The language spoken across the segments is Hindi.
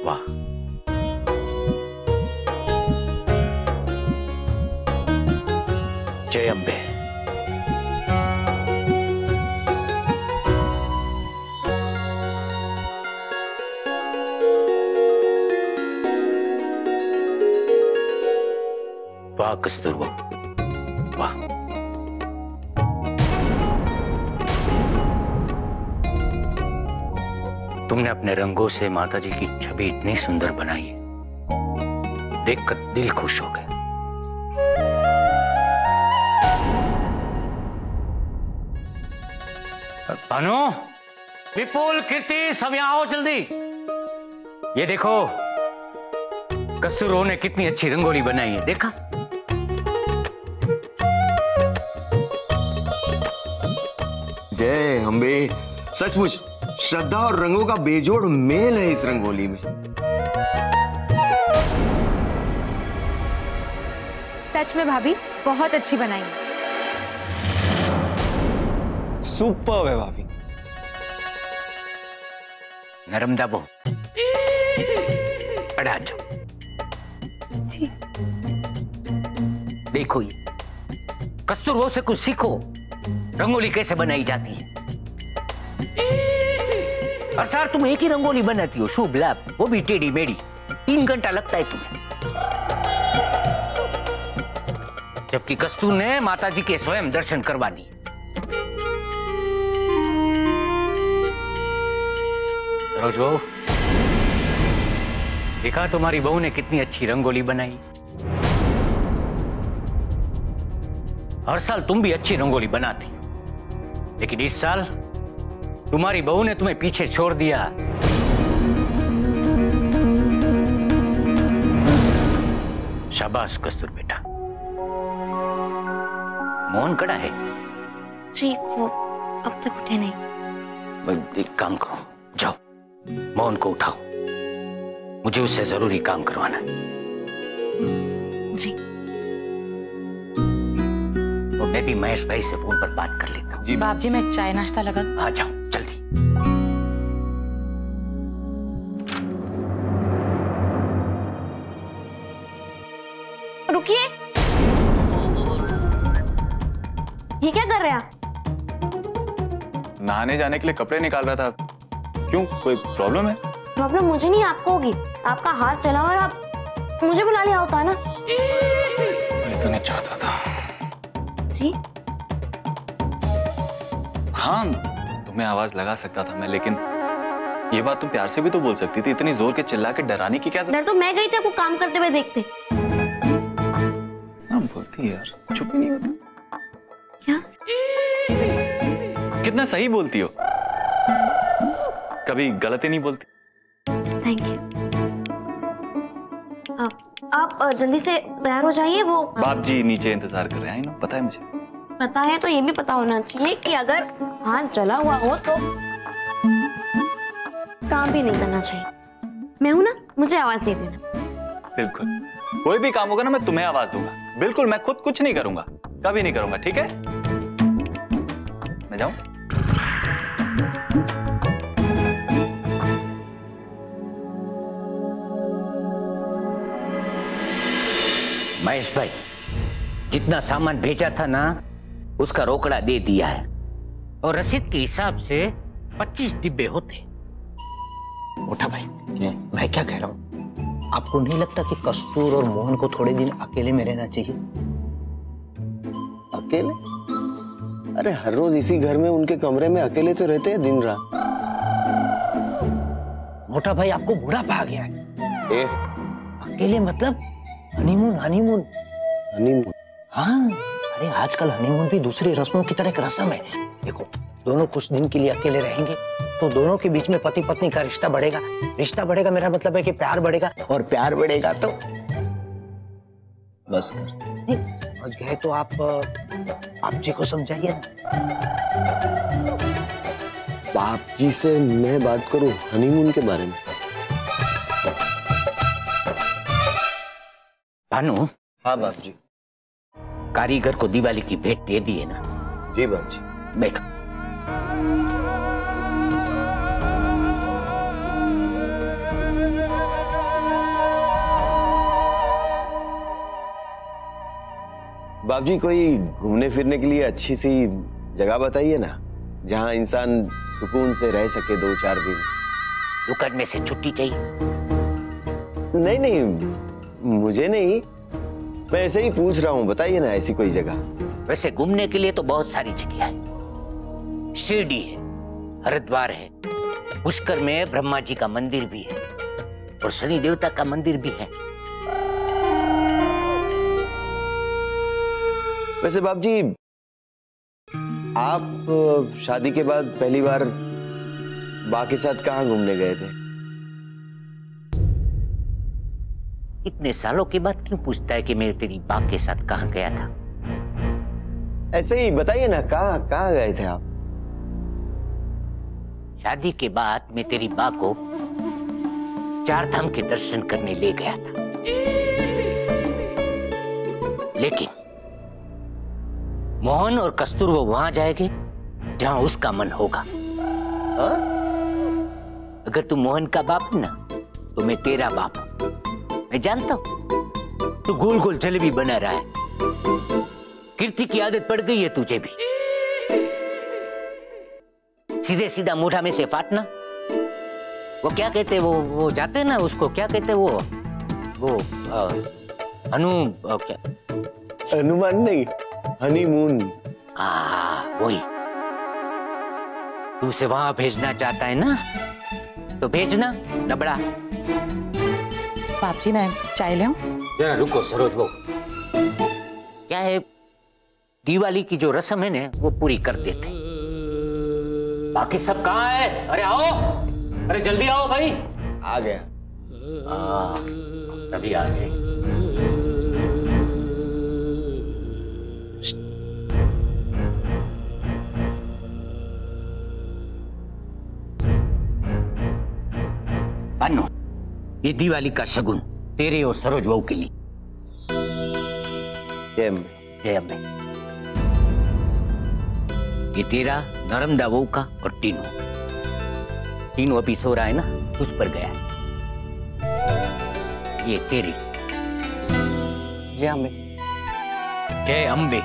वाह, जय अम्बे। वाह कस्तूरबा, वाह। तुमने अपने रंगों से माताजी की छवि इतनी सुंदर बनाई है, देखकर दिल खुश हो गया। भानु, विपुल, कीर्ति, सब यहां आओ जल्दी। ये देखो कस्तूरो ने कितनी अच्छी रंगोली बनाई है, देखा? जय अम्बे, सचमुच श्रद्धा और रंगों का बेजोड़ मेल है इस रंगोली में। सच में भाभी बहुत अच्छी बनाई है। सुपर्ब है भाभी। नर्मदा बो, पढ़ा जाओ। जी। देखो ये कस्तूरबा से कुछ सीखो, रंगोली कैसे बनाई जाती है। और सर तुम एक ही रंगोली बनाती हो, शुभ लाभ, वो भी टेढ़ी मेढ़ी। 3 घंटा लगता है तुम्हें, जबकि कस्तूर ने माताजी के स्वयं दर्शन करवानी। सरोज बहू, देखा तुम्हारी बहू ने कितनी अच्छी रंगोली बनाई। हर साल तुम भी अच्छी रंगोली बनाती, लेकिन इस साल तुम्हारी बहू ने तुम्हें पीछे छोड़ दिया। शाबाश कस्तूर बेटा। मोहन कड़ा है? जी, वो अब तक उठे नहीं। एक काम करो, जाओ मोहन को उठाओ, मुझे उससे जरूरी काम करवाना है। जी। तो मैं भी महेश भाई से फोन पर बात कर लेता हूँ। जी बाप जी, मैं चाय नाश्ता लगा दूं? हाँ जाओ जल्दी। रुकिए, ये क्या कर रहे हैं आप? नहाने जाने के लिए कपड़े निकाल रहा था। क्यों, कोई प्रॉब्लम है? प्रॉब्लम मुझे नहीं, आपको होगी। आपका हाथ चला और आप मुझे बुला लिया होता ना। मैं तो नहीं चाहता था। जी? हाँ, तुम्हें आवाज लगा सकता था मैं, लेकिन ये बात तुम प्यार से भी तो बोल सकती थी। इतनी जोर के चिल्ला के डराने की क्या जरूरत? डर तो मैं गई थी आपको काम करते हुए देखते। ना बोलती यार, चुप ही नहीं होती। क्या? कितना सही बोलती हो, कभी गलत ही नहीं बोलती। Thank you. आप जल्दी से तैयार हो जाइए। वो बाप जी नीचे इंतजार कर रहे हैं ना, पता है मुझे। पता है तो ये भी पता होना चाहिए कि अगर हाथ जला हुआ हो तो काम भी नहीं करना चाहिए। मैं हूं ना, मुझे आवाज दे देना। बिल्कुल, कोई भी काम होगा ना मैं तुम्हें आवाज दूंगा। बिल्कुल, मैं खुद कुछ नहीं करूंगा, कभी नहीं करूंगा, ठीक है? मैं जाऊं? महेश भाई, जितना सामान भेजा था ना, उसका रोकड़ा दे दिया है, और रसीद के हिसाब से 25 डिब्बे होते। मोटा भाई, मैं क्या कह रहा हूँ, आपको नहीं लगता कि कस्तूर और मोहन को थोड़े दिन अकेले में रहना चाहिए? अकेले? अरे हर रोज इसी घर में उनके कमरे में अकेले तो रहते हैं दिन रात। मोटा भाई आपको बुढ़ापा आ गया है। अकेले मतलब हनीमून हनीमून हनीमून? हाँ, अरे आजकल हनीमून भी दूसरी रस्मों की तरह एक रस्म है। देखो, दोनों कुछ दिन के लिए अकेले रहेंगे तो दोनों के बीच में पति पत्नी का रिश्ता बढ़ेगा। रिश्ता बढ़ेगा मेरा मतलब है कि प्यार बढ़ेगा, और प्यार बढ़ेगा तो बस कर। नहीं समझ गए तो आप जी को समझाइए ना। बाप जी से मैं बात करूं हनीमून के बारे में? भानु। हाँ बाप जी। कारीगर को दिवाली की भेंट दे दी है ना? जी बाप जी। बैठो। बाप जी कोई घूमने फिरने के लिए अच्छी सी जगह बताइए ना, जहां इंसान सुकून से रह सके 2-4 दिन। दुकान में से छुट्टी चाहिए? नहीं नहीं, मुझे नहीं, मैं ऐसे ही पूछ रहा हूँ, बताइए ना ऐसी कोई जगह। वैसे घूमने के लिए तो बहुत सारी जगह है। शिरडी है, हरिद्वार है, पुष्कर में ब्रह्मा जी का मंदिर भी है और शनि देवता का मंदिर भी है। वैसे बाप जी, आप शादी के बाद पहली बार बा के साथ कहाँ घूमने गए थे? इतने सालों के बाद क्यों पूछता है कि मैं तेरी बा के साथ कहाँ गया था? ऐसे ही बताइए ना, कहाँ गए थे आप? शादी के बाद मैं तेरी बा को 4 धाम के दर्शन करने ले गया था, लेकिन मोहन और कस्तूर वो वहां जाएंगे जहां उसका मन होगा। हाँ? अगर तू मोहन का बाप है ना, तो मैं तेरा बाप हूं। मैं जानता हूं तू गोल गोल जलेबी बना रहा है। कीर्ति की आदत पड़ गई है तुझे भी, सीधे सीधा मुठा में से फाटना। वो क्या कहते हैं, वो जाते हैं ना, उसको क्या कहते हैं, वो क्या? अनुमान नहीं, हनीमून। वही। तू उसे वहां भेजना चाहता है ना, तो भेजना नबड़ा। बाप जी मैं चाय ले आऊं? जरा रुको सरोज बहू, क्या है, दिवाली की जो रस्म है ना वो पूरी कर देते। बाकी सब कहाँ है? अरे आओ, अरे जल्दी आओ भाई। आ गया। तभी आ गए। अन्नू, ये दिवाली का शगुन तेरे और सरोज बहू के लिए। जय अम्बे। जय अम्बे। ये तेरा, नर्मदा बहू का और तीनों अभी सो रहा है ना, तुझ पर गया है। ये तेरी। जय अम्बे। जय अम्बे।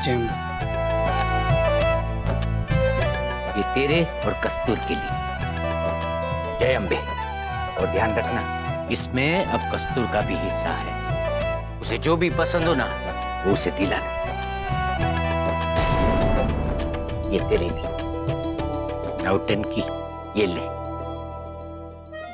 जय अम्बे। ये तेरे और कस्तूर के लिए। जय अम्बे। और ध्यान रखना, इसमें अब कस्तूर का भी हिस्सा है। उसे जो भी पसंद हो ना, वो उसे दिलाना। ये तेरे लिए। नौटंकी, ये ले।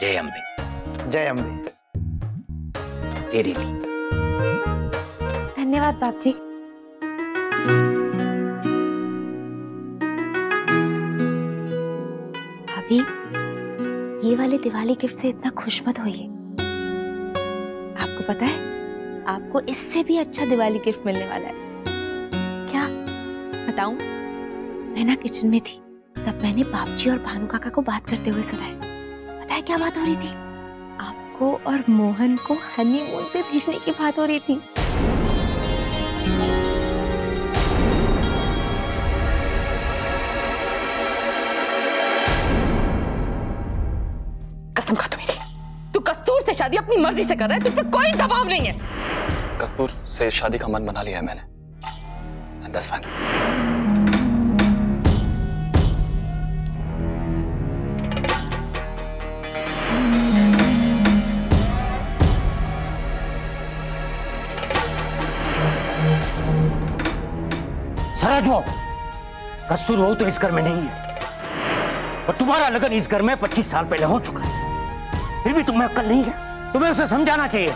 जय अम्बे। जय अम्बे। तेरे लिए। धन्यवाद बाप जी। भाभी, ये वाले दिवाली गिफ्ट से इतना खुश मत होइए। आपको पता है, आपको इससे भी अच्छा दिवाली गिफ्ट मिलने वाला है। क्या बताऊं? मैं ना किचन में थी, तब मैंने बाप जी और भानु काका को बात करते हुए सुना है। पता है क्या बात हो रही थी? आपको और मोहन को हनीमून पे भेजने की बात हो रही थी। कसम खा तू मेरी, तू कस्तूर से शादी अपनी मर्जी से कर रहा है, तुझ पे कोई दबाव नहीं है। कस्तूर से शादी का मन बना लिया है मैंने। That's fine. सराज बहू, कस्तूर बहू तो इस घर में नहीं है और तुम्हारा लगन इस घर में 25 साल पहले हो चुका है। फिर भी तुम्हें अक्ल नहीं है। तुम्हें उसे समझाना चाहिए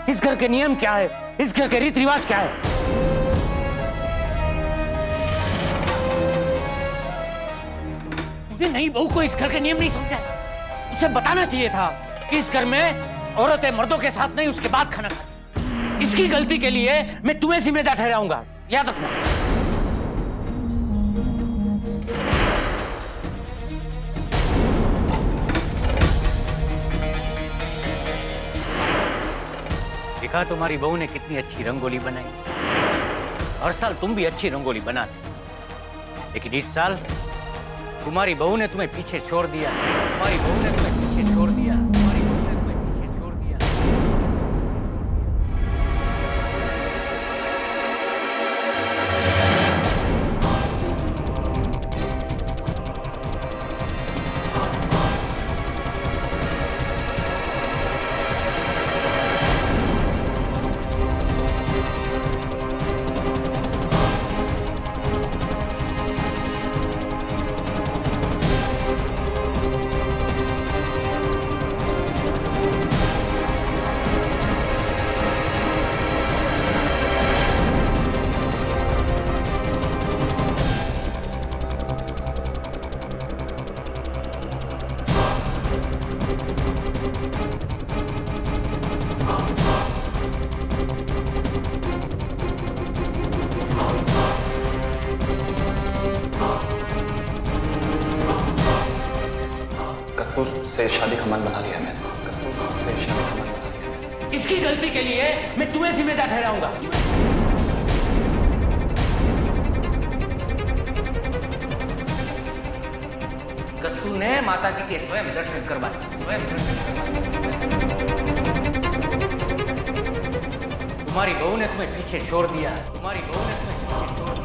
इस घर के नियम क्या है, इस घर के रीति रिवाज क्या है। नई बहू को इस घर के नियम नहीं समझा, उसे बताना चाहिए था कि इस घर में औरतें मर्दों के साथ नहीं उसके बाद खाना खाती। इसकी गलती के लिए मैं तुम्हें जिम्मेदार ठहराऊंगा, याद रखना। देखा तुम्हारी बहू ने कितनी अच्छी रंगोली बनाई। हर साल तुम भी अच्छी रंगोली बनाते, लेकिन इस साल तुम्हारी बहू ने तुम्हें पीछे छोड़ दिया। तुम्हारी बहू ने तुम्हें पीछे छोड़ दिया। तुम्हारी बहू ने तुम्हें पीछे छोड़ दिया। कस्तूर से शादी का मन बना लिया मैंने। कस्तूर से शादी का मन बना लिया मैंने। इसकी गलती के लिए मैं तुम्हें जिम्मेदार ठहराऊंगा। कस्तूर ने माताजी के स्वयं दर्शन करवाए। तुम्हारी बहू ने तुम्हें पीछे छोड़ दिया। तुम्हारी बहू ने तुम्हें पीछे छोड़ दिया।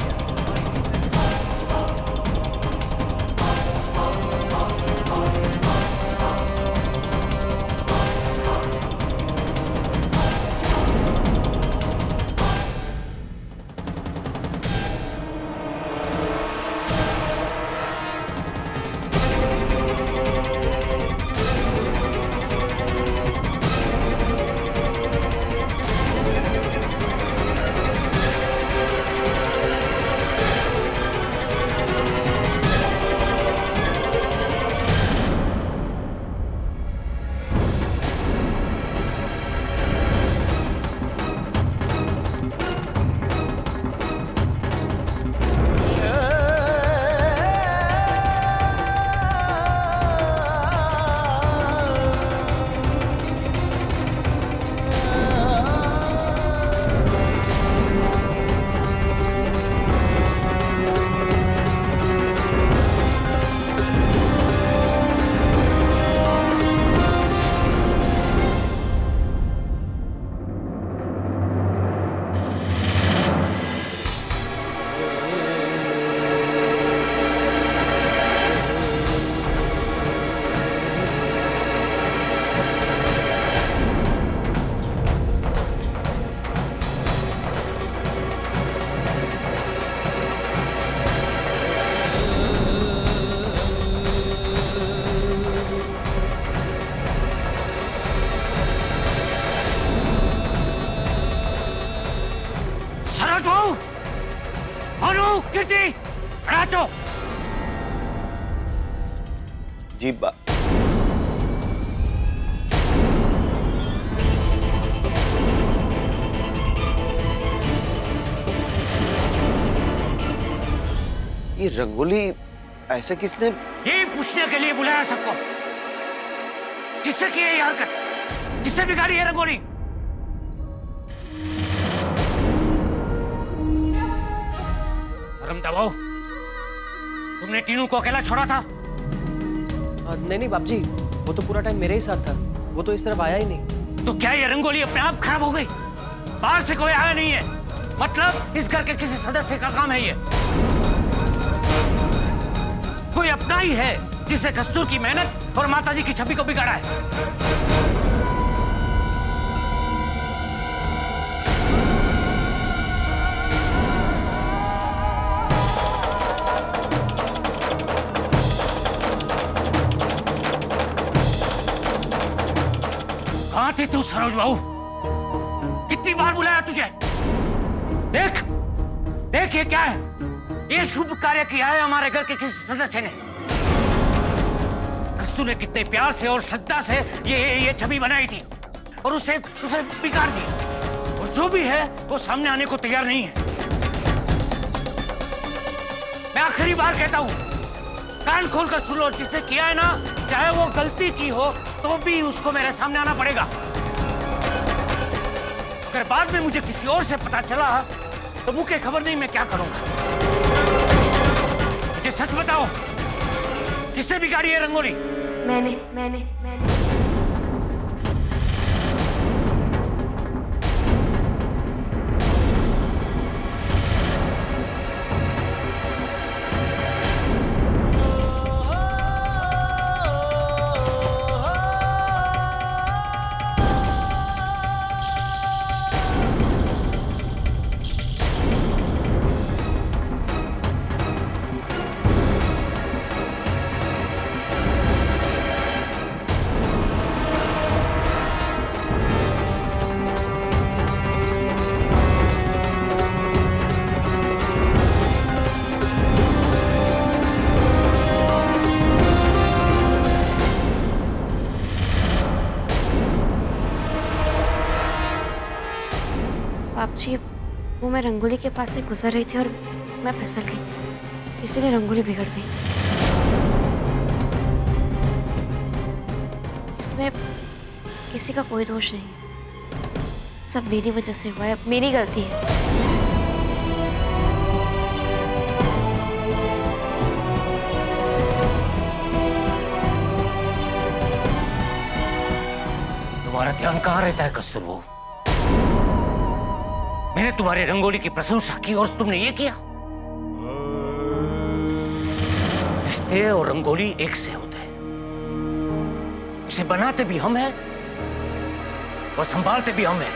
जी बा ये रंगोली ऐसे किसने? यही पूछने के लिए बुलाया सबको। किसने की है ये हरकत? किसने बिगाड़ी है रंगोली? रमदा बहू, तुमने तीनों को अकेला छोड़ा था? नहीं बाबूजी, वो तो पूरा टाइम मेरे ही साथ था। वो तो इस तरफ आया ही नहीं। तो क्या ये रंगोली अपने आप खराब हो गई? बाहर से कोई आया नहीं है, मतलब इस घर के किसी सदस्य का काम है ये। कोई अपना ही है जिसे कस्तूर की मेहनत और माताजी की छवि को बिगाड़ा है। थी तू सरोज बहू? कितनी बार बुलाया तुझे? देख देख ये क्या है? ये शुभ कार्य किया है हमारे घर के किसी सदस्य ने। कस्तूर ने कितने प्यार से और श्रद्धा से ये छवि बनाई थी और उसे बिगाड़ दिया। और जो भी है वो सामने आने को तैयार नहीं है। मैं आखिरी बार कहता हूं, कान खोलकर सुन लो, जिसे किया है ना, चाहे वो गलती की हो तो भी उसको मेरे सामने आना पड़ेगा। अगर बाद में मुझे किसी और से पता चला तो मुझे खबर नहीं मैं क्या करूंगा। मुझे सच बताओ, किसने बिगाड़ी है रंगोली? मैंने बाप जी, वो मैं रंगोली के पास से गुजर रही थी और मैं फिसल गई, इसीलिए रंगोली बिगड़ गई। इसमें किसी का कोई दोष नहीं, सब मेरी वजह से हुआ है, मेरी गलती है। तुम्हारा ध्यान कहाँ रहता है कस्तूर बहू? मैंने तुम्हारे रंगोली की प्रशंसा की और तुमने ये किया। रिश्ते और रंगोली एक से होते हैं। उसे बनाते भी हम हैं और संभालते भी हम हैं।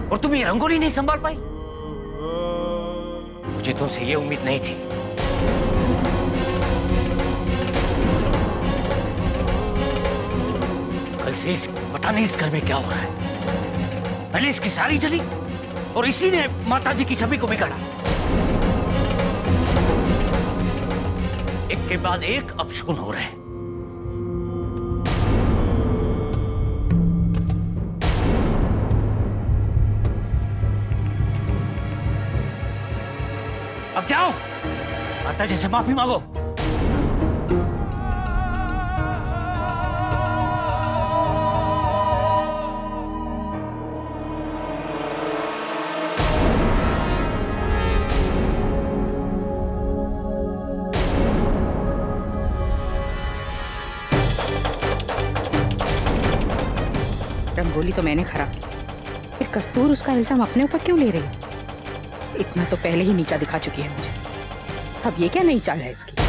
और तुम ये रंगोली नहीं संभाल पाई? मुझे तुमसे ये उम्मीद नहीं थी। कल से पता नहीं इस घर में क्या हो रहा है। पहले इसकी सारी जली और इसी ने माताजी की छवि को बिगाड़ा। एक के बाद एक अपशकुन हो रहे हैं। अब जाओ, माताजी से माफी मांगो। रंगोली तो मैंने खराब की, फिर कस्तूर उसका इल्जाम अपने ऊपर क्यों ले रही है? इतना तो पहले ही नीचा दिखा चुकी है मुझे, अब ये क्या नई चाल है उसकी?